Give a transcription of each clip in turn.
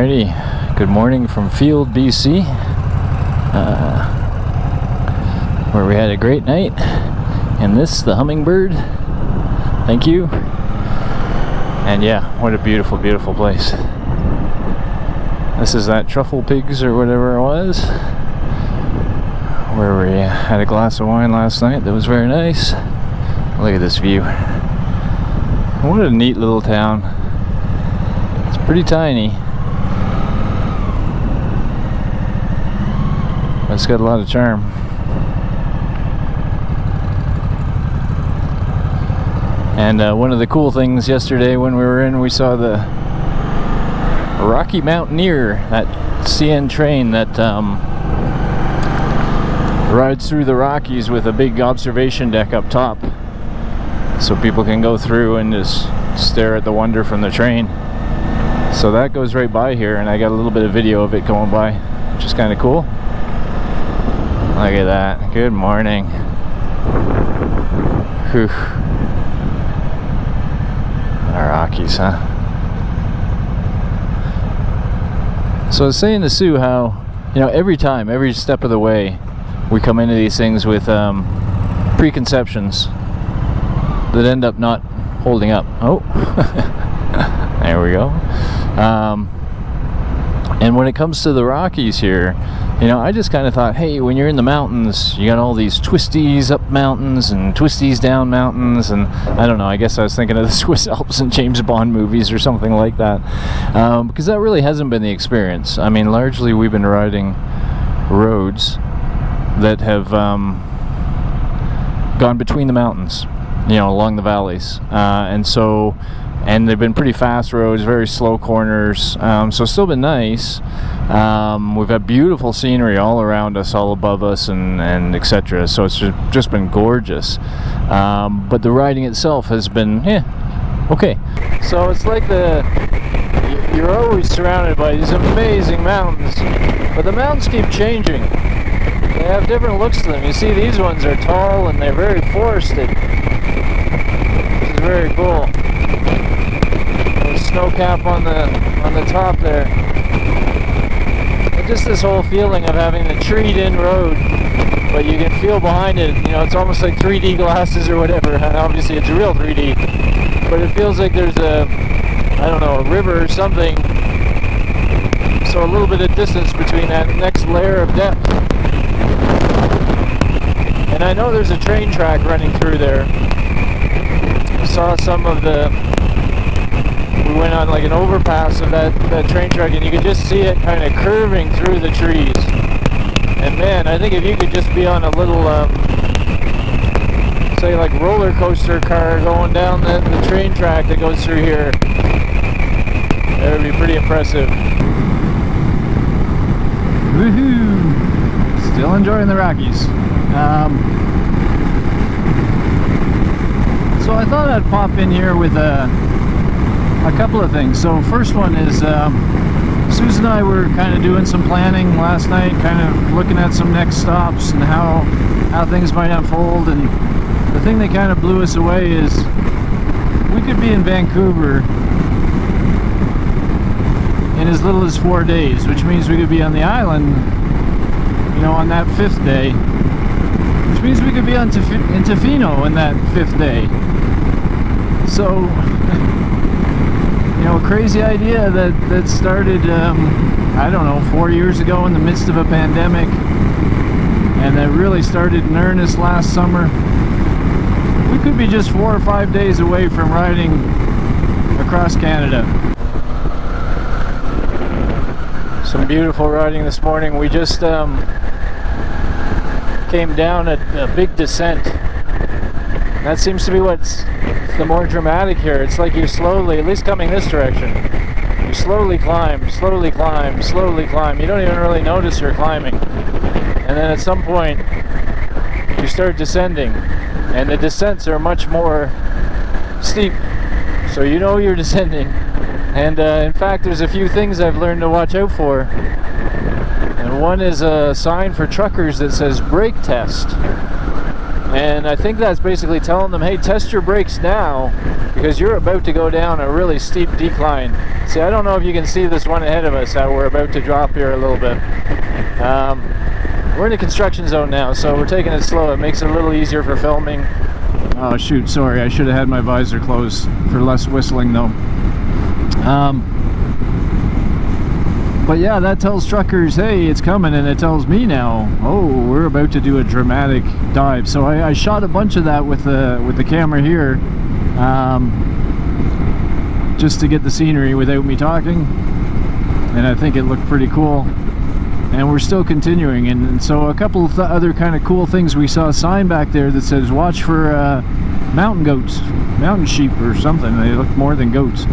Alrighty, good morning from Field, BC, where we had a great night, and this, the Hummingbird, thank you, and yeah, what a beautiful, beautiful place. This is that Truffle Pigs or whatever it was, where we had a glass of wine last night that was very nice. Look at this view. What a neat little town. It's pretty tiny, but it's got a lot of charm. And one of the cool things yesterday when we were in, we saw the Rocky Mountaineer, that CN train that rides through the Rockies with a big observation deck up top, so people can go through and just stare at the wonder from the train. So that goes right by here, and I got a little bit of video of it going by, which is kind of cool. Look at that. Good morning. Whew. The Rockies, huh? So I was saying to Sue how, you know, every time, every step of the way, we come into these things with preconceptions that end up not holding up. Oh, there we go. And when it comes to the Rockies here, you know, I just kind of thought, hey, when you're in the mountains, you got all these twisties up mountains and twisties down mountains, and I don't know, I guess I was thinking of the Swiss Alps and James Bond movies or something like that, because that really hasn't been the experience. I mean, largely we've been riding roads that have gone between the mountains, you know, along the valleys, and they've been pretty fast roads, very slow corners, so it's still been nice. We've had beautiful scenery all around us, all above us, and etc. So it's just been gorgeous. But the riding itself has been, okay. So it's like you're always surrounded by these amazing mountains, but the mountains keep changing. They have different looks to them. You see, these ones are tall and they're very forested, which is very cool. There's snow cap on the top there. But just this whole feeling of having the treed-in road, but you can feel behind it. You know, it's almost like 3D glasses or whatever. And obviously, it's real 3D, but it feels like there's a river or something. So a little bit of distance between that next layer of depth. And I know there's a train track running through there. I saw some of we went on like an overpass of that train track, and you could just see it kind of curving through the trees. And man, I think if you could just be on a little, say like roller coaster car going down the train track that goes through here, that would be pretty impressive. Woohoo! Still enjoying the Rockies. So I thought I'd pop in here with a couple of things. So first one is Susan and I were kind of doing some planning last night, kind of looking at some next stops and how things might unfold, and the thing that kind of blew us away is we could be in Vancouver in as little as 4 days, which means we could be on the island, you know, on that 5th day, which means we could be in Tofino in that 5th day. So, you know, a crazy idea that started, I don't know, 4 years ago in the midst of a pandemic, and that really started in earnest last summer. We could be just 4 or 5 days away from riding across Canada. Some beautiful riding this morning. We just came down a big descent. That seems to be what's the more dramatic here. It's like you're slowly, at least coming this direction, you slowly climb, slowly climb, slowly climb. You don't even really notice you're climbing. And then at some point, you start descending. And the descents are much more steep. So you know you're descending. And in fact, there's a few things I've learned to watch out for. And one is a sign for truckers that says brake test. And I think that's basically telling them, hey, test your brakes now, because you're about to go down a really steep decline. See, I don't know if you can see this one ahead of us, how we're about to drop here a little bit. We're in a construction zone now, so we're taking it slow. It makes it a little easier for filming. Oh shoot, sorry, I should have had my visor closed for less whistling though. But yeah, that tells truckers, hey, it's coming, and it tells me now, oh, we're about to do a dramatic dive. So I shot a bunch of that with the camera here, just to get the scenery without me talking, and I think it looked pretty cool. And we're still continuing, and so a couple of other kind of cool things. We saw a sign back there that says, watch for mountain goats, mountain sheep or something. They look more than goats.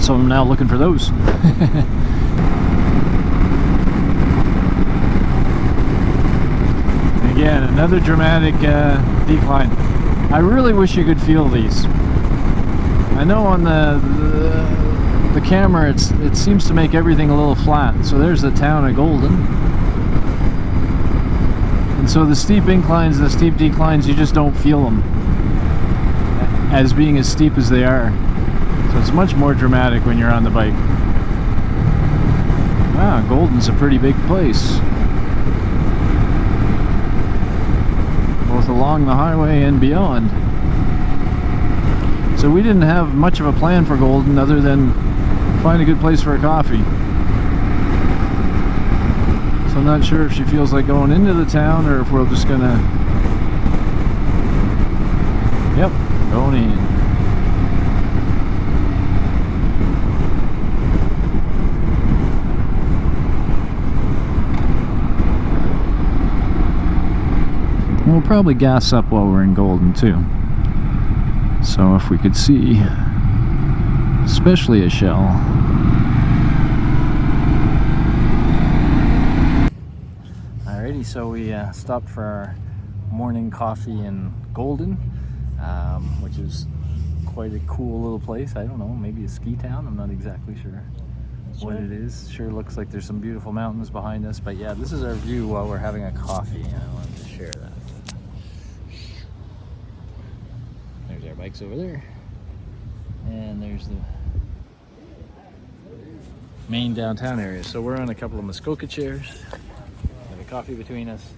So I'm now looking for those. Again, another dramatic decline. I really wish you could feel these. I know on the camera it seems to make everything a little flat. So there's the town of Golden. And so the steep inclines, the steep declines, you just don't feel them as being as steep as they are. So it's much more dramatic when you're on the bike. Wow, Golden's a pretty big place. Both along the highway and beyond. So we didn't have much of a plan for Golden other than find a good place for a coffee. So I'm not sure if she feels like going into the town or if we're just gonna... Yep, going in. We'll probably gas up while we're in Golden too. So if we could see, especially a shell. Alrighty, so we stopped for our morning coffee in Golden, which is quite a cool little place. I don't know, maybe a ski town, I'm not exactly sure what it is. Sure looks like there's some beautiful mountains behind us, but yeah, this is our view while we're having a coffee, and I wanted to share that. There's our bikes over there, and there's the main downtown area. So we're on a couple of Muskoka chairs, have a coffee between us.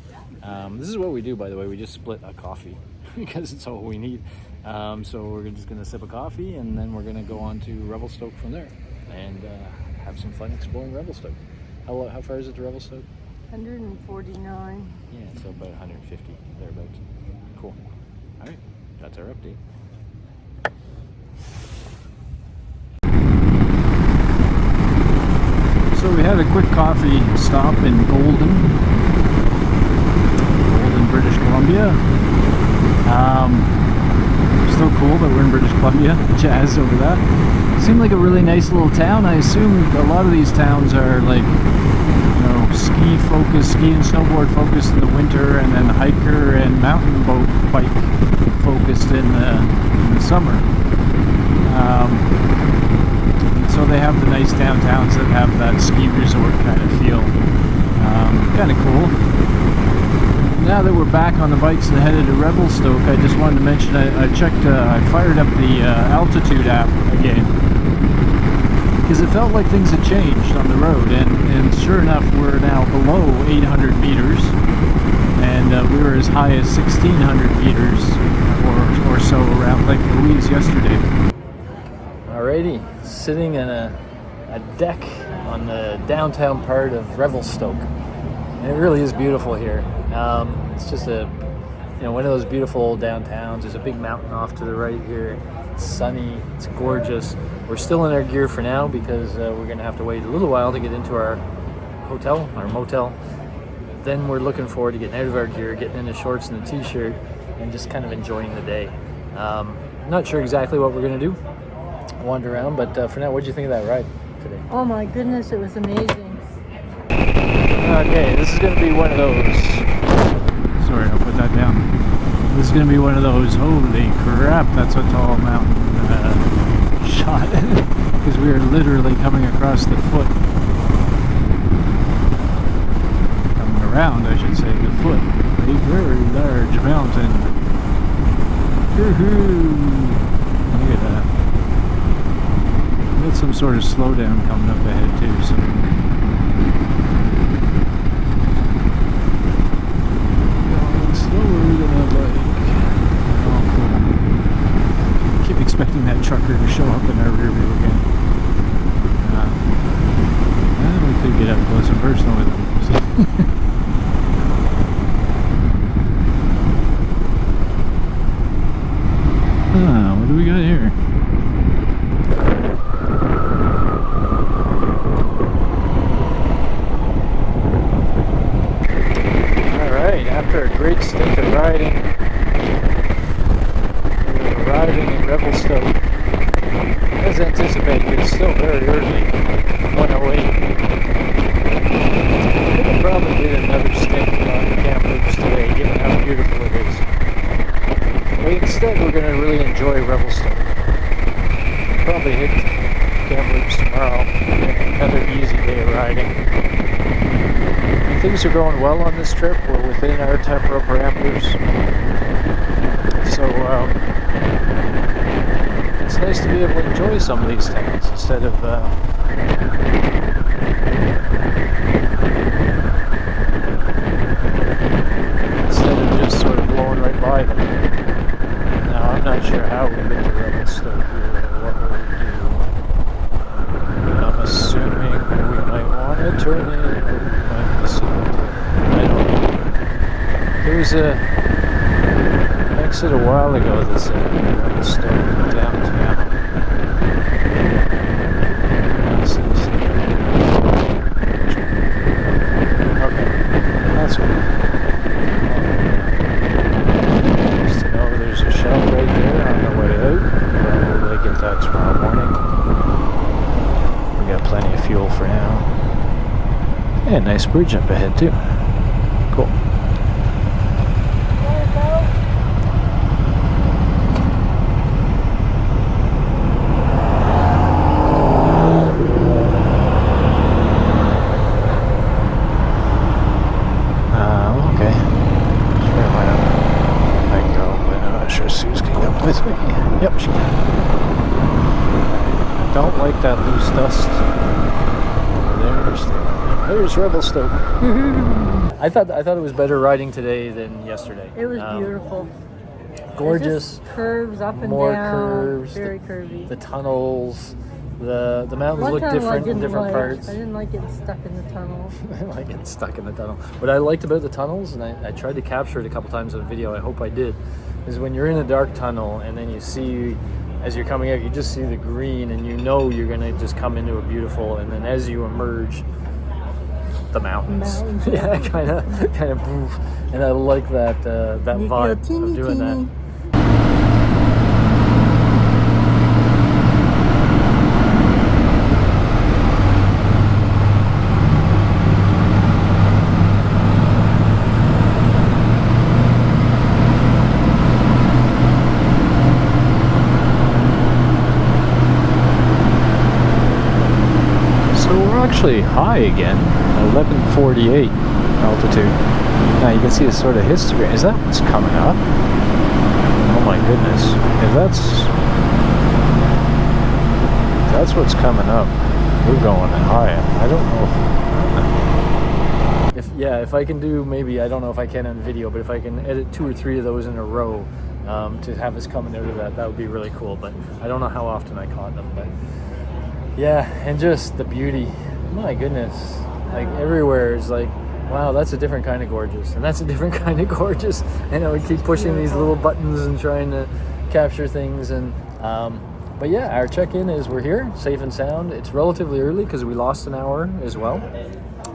This is what we do, by the way, we just split a coffee because it's all we need. So we're just gonna sip a coffee, and then we're gonna go on to Revelstoke from there and have some fun exploring Revelstoke. How far is it to Revelstoke? 149. Yeah, so about 150 thereabouts. Cool. All right, that's our update. So we had a quick coffee stop in Golden, British Columbia. Still cool that we're in British Columbia. Jazz over that. Seemed like a really nice little town. I assume a lot of these towns are like, you know, ski and snowboard focused in the winter, and then hiker and mountain bike focused in the summer. So they have the nice downtowns that have that ski resort kind of feel. Kind of cool. Now that we're back on the bikes and headed to Revelstoke, I just wanted to mention I fired up the altitude app again, because it felt like things had changed on the road, and sure enough, we're now below 800 meters, and we were as high as 1600 meters or so around Lake Louise yesterday. Alrighty, sitting in a deck on the downtown part of Revelstoke, and it really is beautiful here. It's just one of those beautiful old downtowns. There's a big mountain off to the right here. It's sunny, it's gorgeous. We're still in our gear for now because we're gonna have to wait a little while to get into our hotel, our motel. Then we're looking forward to getting out of our gear, getting into shorts and a t-shirt, and just kind of enjoying the day. Not sure exactly what we're gonna do, wander around, but for now, what did you think of that ride today? Oh my goodness, it was amazing. Okay, this is going to be one of those. Sorry, I'll put that down. This is going to be one of those, holy crap, that's a tall mountain shot. Because we are literally coming across the foot. Coming around, I should say, the foot A very large mountain. Woohoo! Look at that. Got some sort of slowdown coming up ahead too, so. Going slower than I'd like. Oh, cool. Keep expecting that trucker to show up in our rear view again. We could get up close and personal with him. What do we got here? Alright, after a great stint of riding, we're arriving in Revelstoke. As anticipated, it's still very early, 1:08. I could probably did another stint on Kamloops today, given how beautiful it is. But instead, we're going to really enjoy Revelstoke. Probably hit Kamloops tomorrow. Another easy day of riding. And things are going well on this trip. We're within our temporal parameters. So it's nice to be able to enjoy some of these things instead of just sort of blowing right by them. Now, I'm not sure how we get to Revelstoke here or what we'll do. I'm assuming we might want to turn in, or we might decide to. I don't know. There was an exit a while ago that said Revelstoke downtown. Okay, that's good. Right there on the way out. We'll get that tomorrow morning. We got plenty of fuel for now. And nice bridge up ahead too. Cool. Okay. Sure, why not? I can go, but I'm not sure Sue's can come with me. Yep, she can. Don't like that loose dust. There's Revelstoke. I thought it was better riding today than yesterday. It was beautiful. Gorgeous. Just curves up and more down. Curves. Very curvy. The tunnels. The mountains look tunnel different in different parts. I didn't like getting stuck in the tunnel. I didn't like getting stuck in the tunnel. What I liked about the tunnels, and I tried to capture it a couple times in a video, I hope I did, is when you're in a dark tunnel and then you see, as you're coming out, you just see the green and you know you're going to just come into a beautiful, and then as you emerge, the mountains. Yeah, kind of poof. And I like that vibe of doing that. Actually high again, 1148 altitude. Now you can see a sort of histogram. Is that what's coming up? Oh my goodness. If that's what's coming up, we're going high. I don't know if I can do, maybe, I don't know if I can on video, but if I can edit 2 or 3 of those in a row to have us coming out of that would be really cool. But I don't know how often I caught them, but yeah, and just the beauty. My goodness, like everywhere is like, wow, that's a different kind of gorgeous, and that's a different kind of gorgeous. And I would keep pushing these little buttons and trying to capture things. And but yeah, our check-in is we're here, safe and sound. It's relatively early because we lost an hour as well,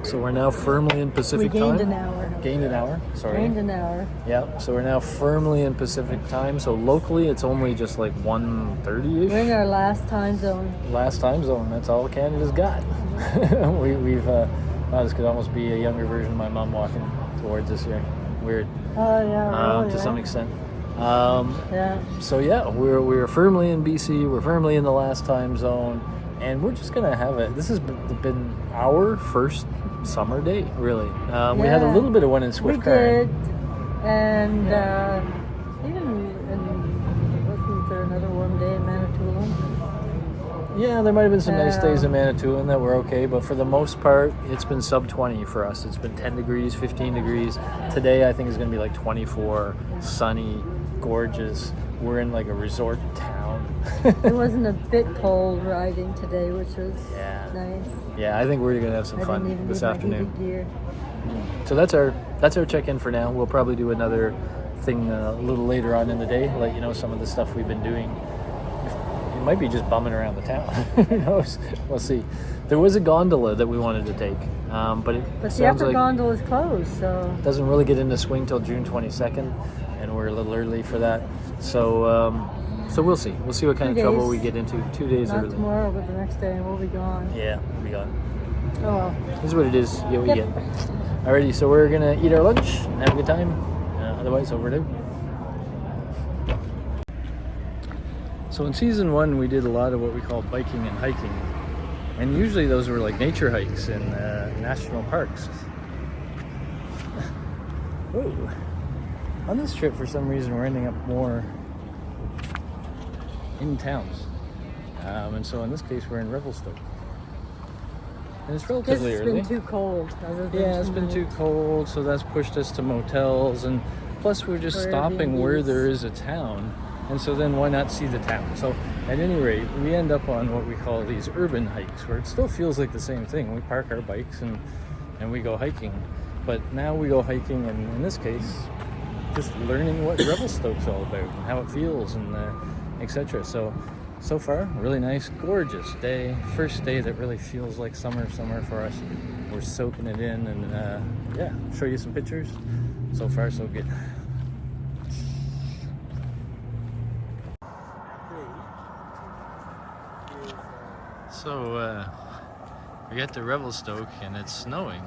so we're now firmly in Pacific time. Gained an hour. Gained an hour. Sorry. Gained an hour. Yeah, so we're now firmly in Pacific time. So locally, it's only just like 1:30ish. We're in our last time zone. Last time zone. That's all Canada's got. We've this could almost be a younger version of my mom walking towards us here. Weird. Oh yeah. To some extent. Yeah. So yeah, we're firmly in BC. We're firmly in the last time zone, and we're just gonna have it. This has been our first summer day, really. We had a little bit of one in Swift Current. And wasn't there another warm day in Manitoulin? Yeah, there might have been some nice days in Yeah. Manitoulin that were okay, but for the most part, it's been sub 20 for us. It's been 10 degrees, 15 degrees. Today, I think, is going to be like 24, sunny, gorgeous. We're in like a resort town. It wasn't a bit cold riding today, which was Yeah. nice. Yeah, I think we're going to have some I fun didn't even this need my afternoon. heated gear. So that's our check-in for now. We'll probably do another thing a little later on in the day, let you know some of the stuff we've been doing. It might be just bumming around the town. Who knows? We'll see. There was a gondola that we wanted to take, but it But the sounds upper like gondola is closed, so it doesn't really get into swing till June 22nd, and we're a little early for that. So we'll see. We'll see what kind of 2 trouble days. we get into. 2 days not early. tomorrow, but the next day, and we'll be gone. Yeah, we'll be gone. Oh well. This is what it is. Yeah, we Yep. get. Alrighty, so we're gonna eat our lunch and have a good time. Otherwise, over and out. So in season 1, we did a lot of what we call biking and hiking, and usually those were like nature hikes in national parks. Whoa! On this trip, for some reason, we're ending up more in towns, and so in this case, we're in Revelstoke. And it's relatively It's early. been too cold. Other than Yeah, it's been too cold, so that's pushed us to motels, and plus we're just Or stopping where Airbnbs. there is a town, and so then why not see the town? So at any rate, we end up on what we call these urban hikes, where it still feels like the same thing. We park our bikes and we go hiking, but now we go hiking, and in this case, just learning what Revelstoke's all about and how it feels and etc. So far, really nice, gorgeous day. First day that really feels like summer for us. We're soaking it in, and yeah, show you some pictures. So far, so good. So we got to Revelstoke, and it's snowing.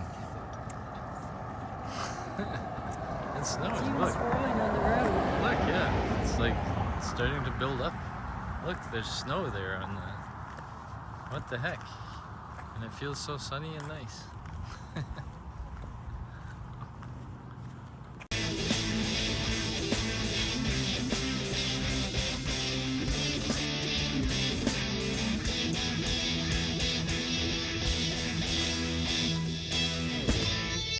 It's snowing. Look. swirling on the road. Look, yeah, it's like starting to build up. Look, there's snow there on the. What the heck? And it feels so sunny and nice.